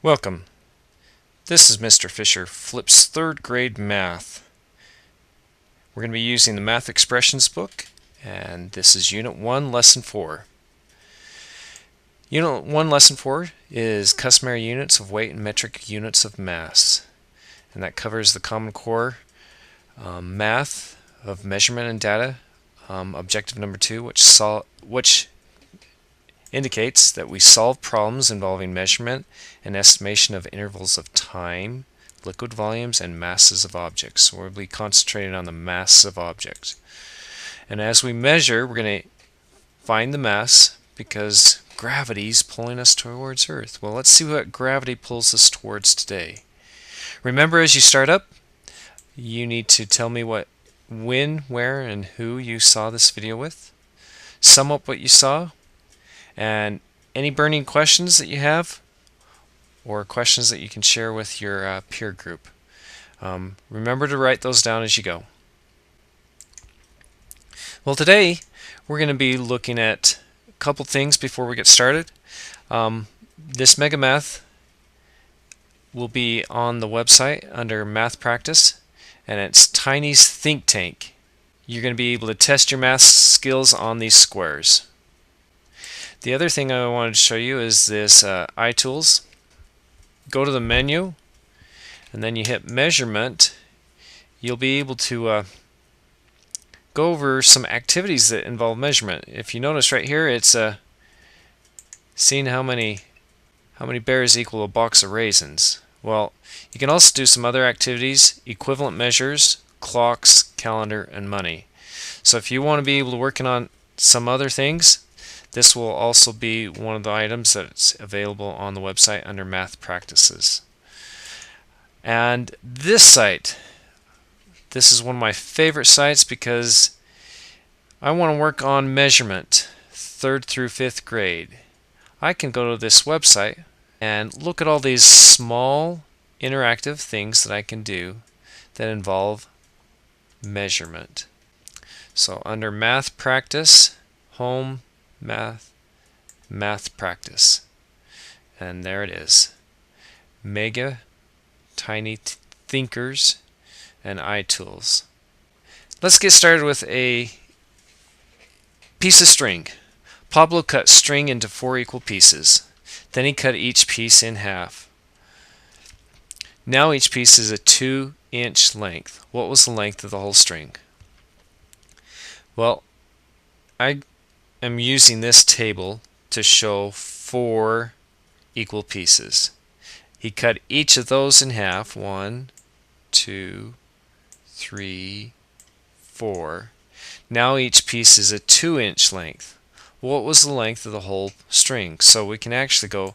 Welcome. This is Mr. Fisher, Flips 3rd grade math. We're going to be using the Math Expressions book, and this is Unit 1, Lesson 4. Unit 1, Lesson 4 is Customary Units of Weight and Metric Units of Mass, and that covers the Common Core math of measurement and data, objective number 2, which indicates that we solve problems involving measurement and estimation of intervals of time, liquid volumes, and masses of objects. So we'll be concentrating on the mass of objects. And as we measure, we're going to find the mass because gravity's pulling us towards Earth. Well, let's see what gravity pulls us towards today. Remember, as you start up, you need to tell me when, where, and who you saw this video with. Sum up what you saw. And any burning questions that you have, or questions that you can share with your peer group. Remember to write those down as you go. Well, today we're going to be looking at a couple things before we get started. This Mega Math will be on the website under Math Practice, and it's Tiny's Think Tank. You're going to be able to test your math skills on these squares. The other thing I wanted to show you is this iTools. Go to the menu and then you hit measurement. You'll be able to go over some activities that involve measurement. If you notice right here, it's seeing how many bears equal a box of raisins. Well, you can also do some other activities: equivalent measures, clocks, calendar, and money. So if you want to be able to work on some other things, this will also be one of the items that's available on the website under Math Practices. And this site, this is one of my favorite sites because I want to work on measurement, 3rd through 5th grade. I can go to this website and look at all these small interactive things that I can do that involve measurement. So under Math Practice, Home, Math Practice, and there it is. Mega Tiny Thinkers and iTools. Let's get started with a piece of string. Pablo cut string into 4 equal pieces. Then he cut each piece in half. Now each piece is a 2-inch length. What was the length of the whole string? Well, I'm using this table to show 4 equal pieces. He cut each of those in half. 1, 2, 3, 4. Now each piece is a 2-inch length. What was the length of the whole string? So we can actually go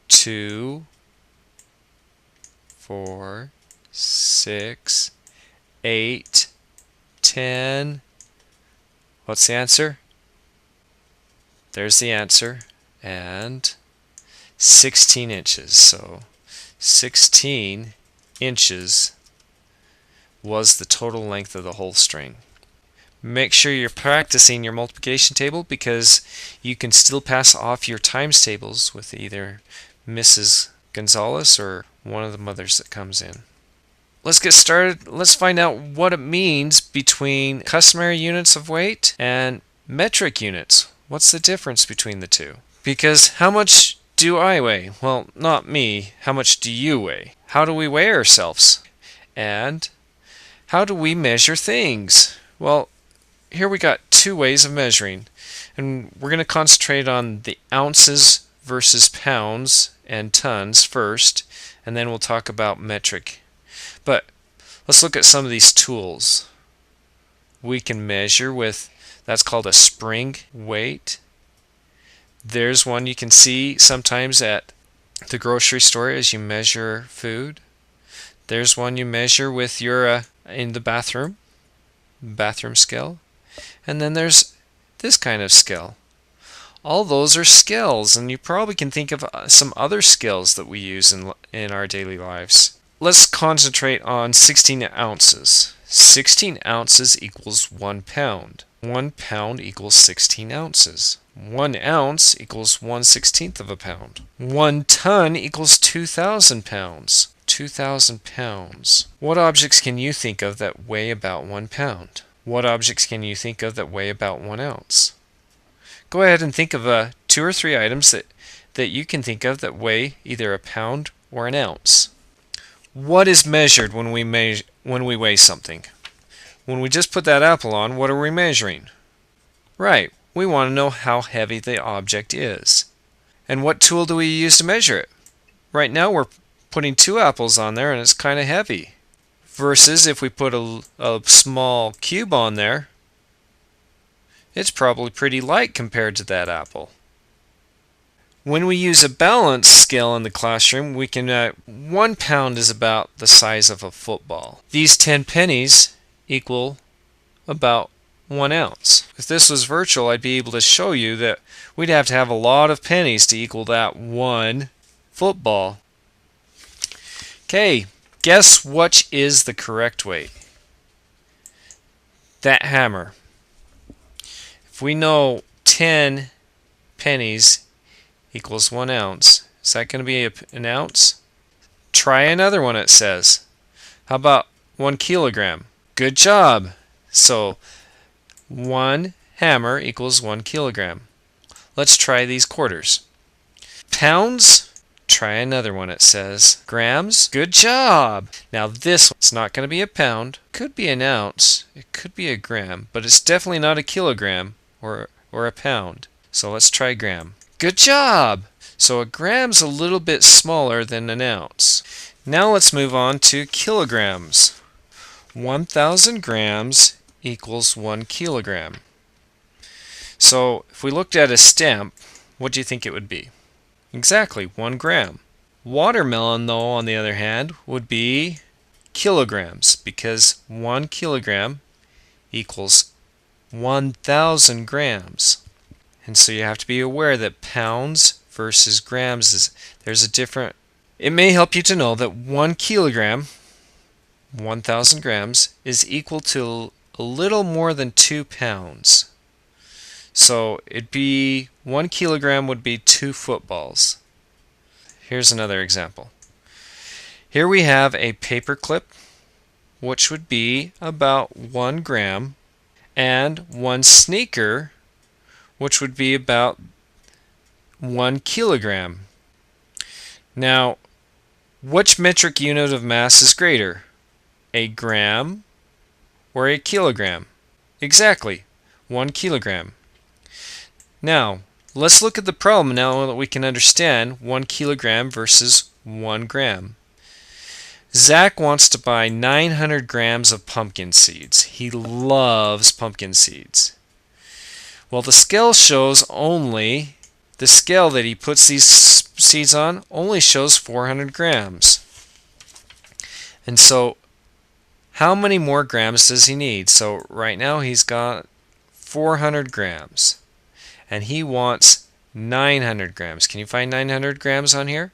2, 4, 6, 8, 10. What's the answer? There's the answer, and 16 inches. So 16 inches was the total length of the whole string. Make sure you're practicing your multiplication table because you can still pass off your times tables with either Mrs. Gonzalez or one of the mothers that comes in. Let's get started. Let's find out what it means between customary units of weight and metric units. What's the difference between the two? Because how much do I weigh? Well, not me. How much do you weigh? How do we weigh ourselves? And how do we measure things? Well, here we got 2 ways of measuring. And we're going to concentrate on the ounces versus pounds and tons first, and then we'll talk about metric. But let's look at some of these tools. We can measure with, that's called a spring weight. There's one you can see sometimes at the grocery store as you measure food. There's one you measure with your in the bathroom scale. And then there's this kind of scale. All those are scales, and you probably can think of some other scales that we use in our daily lives. Let's concentrate on 16 ounces. 16 ounces equals 1 pound. 1 pound equals 16 ounces. 1 ounce equals 1/16 of a pound. 1 ton equals 2,000 pounds. 2,000 pounds. What objects can you think of that weigh about 1 pound? What objects can you think of that weigh about 1 ounce? Go ahead and think of 2 or 3 items that you can think of that weigh either a pound or an ounce. What is measured when we weigh something? When we just put that apple on, what are we measuring? Right, we want to know how heavy the object is. And what tool do we use to measure it? Right now we're putting 2 apples on there and it's kind of heavy. Versus if we put a small cube on there, it's probably pretty light compared to that apple. When we use a balance scale in the classroom, we can 1 pound is about the size of a football. These 10 pennies equal about 1 ounce. If this was virtual, I'd be able to show you that we'd have to have a lot of pennies to equal that 1 football. Okay, guess which is the correct weight? That hammer. If we know 10 pennies equals 1 ounce, is that going to be an ounce? Try another one, it says. How about 1 kilogram? Good job. So 1 hammer equals 1 kilogram. Let's try these quarters. Pounds? Try another one, it says. Grams? Good job. Now this one's not going to be a pound. Could be an ounce. It could be a gram, but it's definitely not a kilogram or a pound. So let's try gram. Good job. So a gram's a little bit smaller than an ounce. Now let's move on to kilograms. 1,000 grams equals 1 kilogram. So if we looked at a stamp, what do you think it would be? Exactly, 1 gram. Watermelon, though, on the other hand, would be kilograms, because 1 kilogram equals 1,000 grams. And so you have to be aware that pounds versus grams there's a different. It may help you to know that 1 kilogram, 1,000 grams, is equal to a little more than 2 pounds. So it'd be 1 kilogram would be 2 footballs. Here's another example. Here we have a paper clip, which would be about 1 gram, and 1 sneaker, which would be about 1 kilogram. Now, which metric unit of mass is greater? A gram or a kilogram? Exactly, 1 kilogram. Now, let's look at the problem now that we can understand 1 kilogram versus 1 gram. Zach wants to buy 900 grams of pumpkin seeds. He loves pumpkin seeds. Well, the scale shows only, the scale that he puts these seeds on only shows 400 grams. And so, how many more grams does he need? So right now he's got 400 grams. And he wants 900 grams. Can you find 900 grams on here?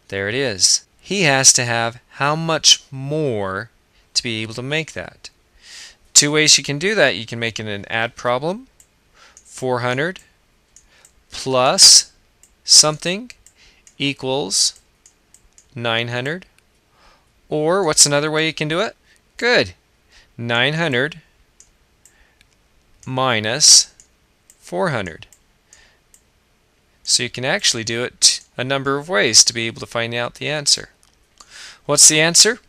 There it is. He has to have how much more to be able to make that? 2 ways you can do that. You can make it an add problem. 400 plus something equals 900. Or what's another way you can do it? Good. 900 minus 400. So you can actually do it a number of ways to be able to find out the answer. What's the answer?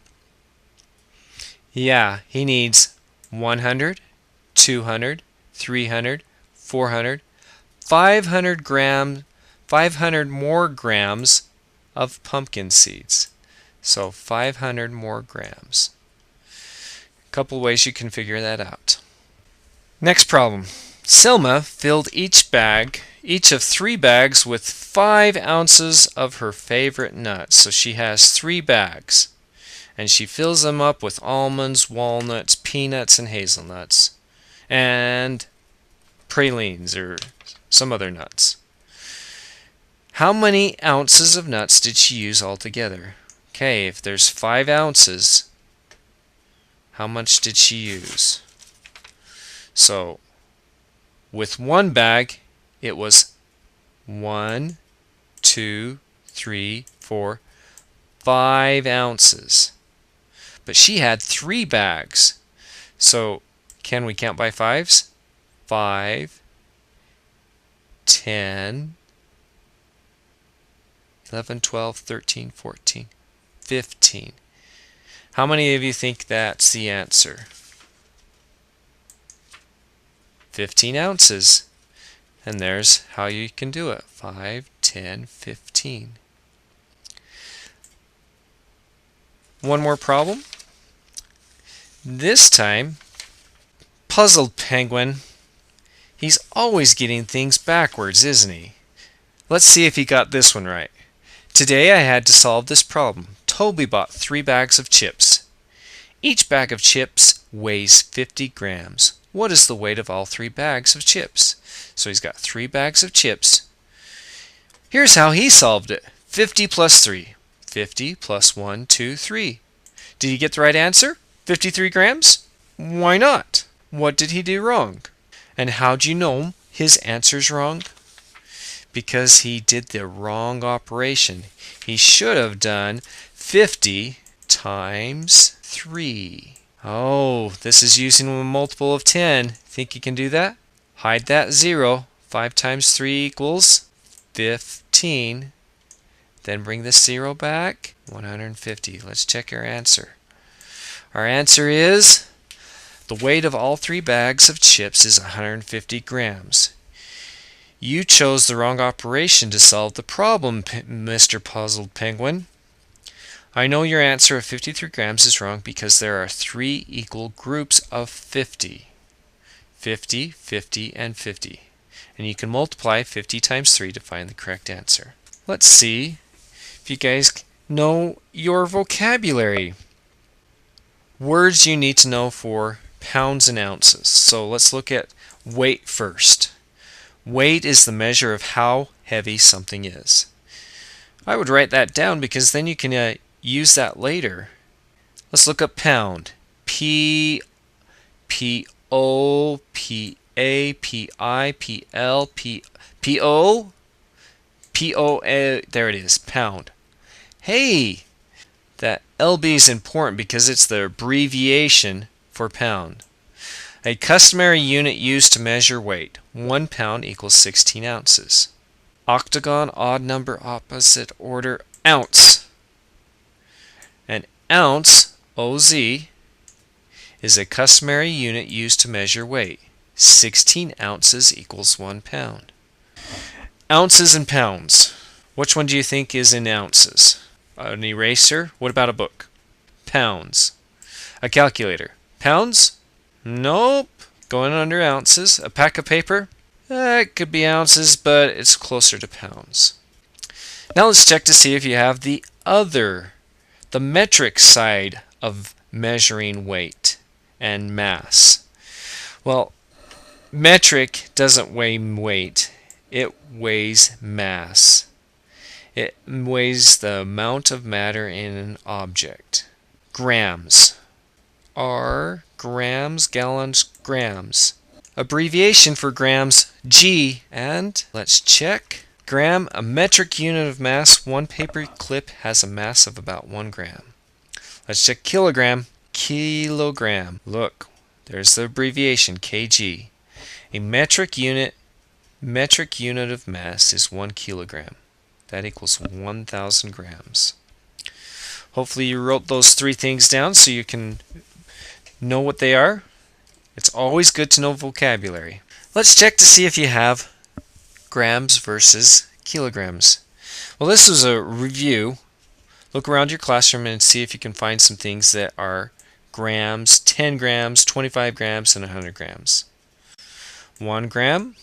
Yeah, he needs 100, 200, 300, 400, 500 more grams of pumpkin seeds. So 500 more grams. A couple ways you can figure that out. Next problem. Selma filled each of 3 bags with 5 ounces of her favorite nuts. So she has 3 bags. And she fills them up with almonds, walnuts, peanuts, and hazelnuts. And pralines or some other nuts. How many ounces of nuts did she use altogether? Okay, if there's 5 ounces, how much did she use? So, with 1 bag, it was 1, 2, 3, 4, 5 ounces. But she had 3 bags. So can we count by fives? 5, 10, 11, 12, 13, 14, 15. How many of you think that's the answer? 15 ounces. And there's how you can do it. 5, 10, 15. One more problem. This time, Puzzled Penguin, he's always getting things backwards, isn't he? Let's see if he got this one right. Today I had to solve this problem. Toby bought 3 bags of chips. Each bag of chips weighs 50 grams. What is the weight of all 3 bags of chips? So he's got 3 bags of chips. Here's how he solved it. 50 plus 3. 50 plus 1, 2, 3. Did he get the right answer? 53 grams? Why not? What did he do wrong? And how'd you know his answer's wrong? Because he did the wrong operation. He should have done 50 times 3. Oh, this is using a multiple of 10. Think you can do that? Hide that 0. 5 times 3 equals 15. Then bring this 0 back. 150. Let's check our answer. Our answer is the weight of all 3 bags of chips is 150 grams. You chose the wrong operation to solve the problem, Mr. Puzzled Penguin. I know your answer of 53 grams is wrong because there are 3 equal groups of 50. 50, 50, and 50. And you can multiply 50 times 3 to find the correct answer. Let's see if you guys know your vocabulary. Words you need to know for pounds and ounces. So let's look at weight first. Weight is the measure of how heavy something is. I would write that down because then you can use that later. Let's look up pound. P, P-O, P-A, P-I, P-L, P-O, P-O-A, there it is, pound. Hey, that LB is important because it's the abbreviation for pound. A customary unit used to measure weight. 1 pound equals 16 ounces. Octagon, odd number, opposite order, ounce. An ounce, OZ, is a customary unit used to measure weight. 16 ounces equals 1 pound. Ounces and pounds. Which one do you think is in ounces? An eraser? What about a book? Pounds. A calculator? Pounds? Nope. Going under ounces. A pack of paper? It could be ounces, but it's closer to pounds. Now let's check to see if you have the metric side of measuring weight and mass. Well, metric doesn't weigh weight. It weighs mass. It weighs the amount of matter in an object. Grams. R, grams, gallons, grams. Abbreviation for grams, G. And let's check. Gram, a metric unit of mass. 1 paper clip has a mass of about 1 gram. Let's check kilogram. Kilogram. Look, there's the abbreviation, kg. A metric unit of mass is 1 kilogram. That equals 1,000 grams. Hopefully you wrote those 3 things down so you can know what they are. It's always good to know vocabulary. Let's check to see if you have grams versus kilograms. Well, this is a review. Look around your classroom and see if you can find some things that are grams, 10 grams, 25 grams, and 100 grams. 1 gram,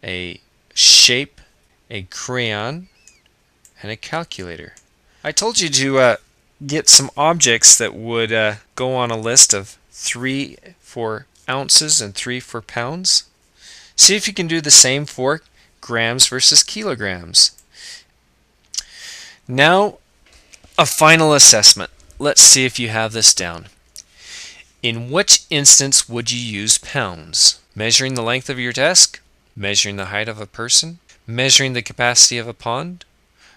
a shape, a crayon, and a calculator. I told you to get some objects that would go on a list of 3 for ounces and 3 for pounds. See if you can do the same for grams versus kilograms. Now, a final assessment. Let's see if you have this down. In which instance would you use pounds? Measuring the length of your desk? Measuring the height of a person? Measuring the capacity of a pond?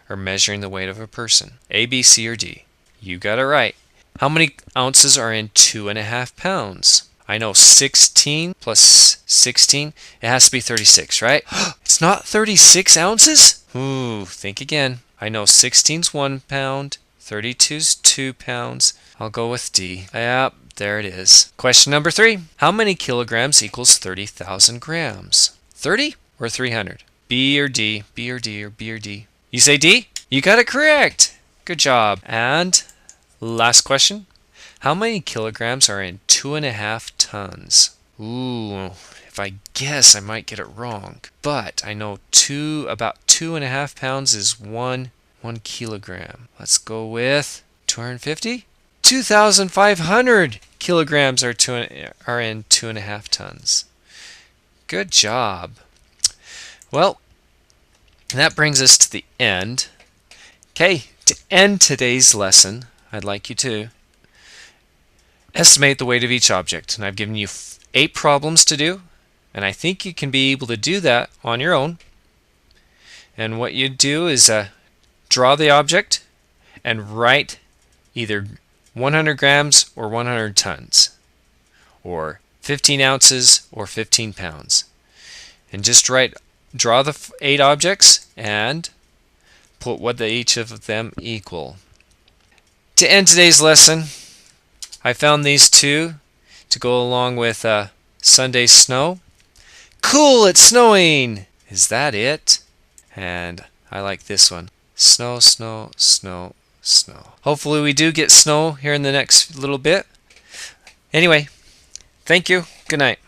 Or measuring the weight of a person? A, B, C, or D? You got it right. How many ounces are in 2.5 pounds? I know 16 plus 16, it has to be 36, right? It's not 36 ounces? Ooh, think again. I know 16's 1 pound, 32's 2 pounds. I'll go with D. Yep, there it is. Question number 3. How many kilograms equals 30,000 grams? 30 or 300? B or D? B or D or B or D? You say D? You got it correct. Good job. And last question. How many kilograms are in 2.5 tons? Ooh, if I guess I might get it wrong. But I know about 2.5 pounds is 1 kilogram. Let's go with 250? 2,500 kilograms are in 2.5 tons. Good job. Well, that brings us to the end. Okay, to end today's lesson, I'd like you to estimate the weight of each object. And I've given you 8 problems to do, and I think you can be able to do that on your own. And what you do is draw the object and write either 100 grams or 100 tons, or 15 ounces or 15 pounds. And just draw the 8 objects and put what each of them equal. To end today's lesson, I found these 2 to go along with Sunday's snow. Cool, it's snowing! Is that it? And I like this one. Snow, snow, snow, snow. Hopefully we do get snow here in the next little bit. Anyway, thank you. Good night.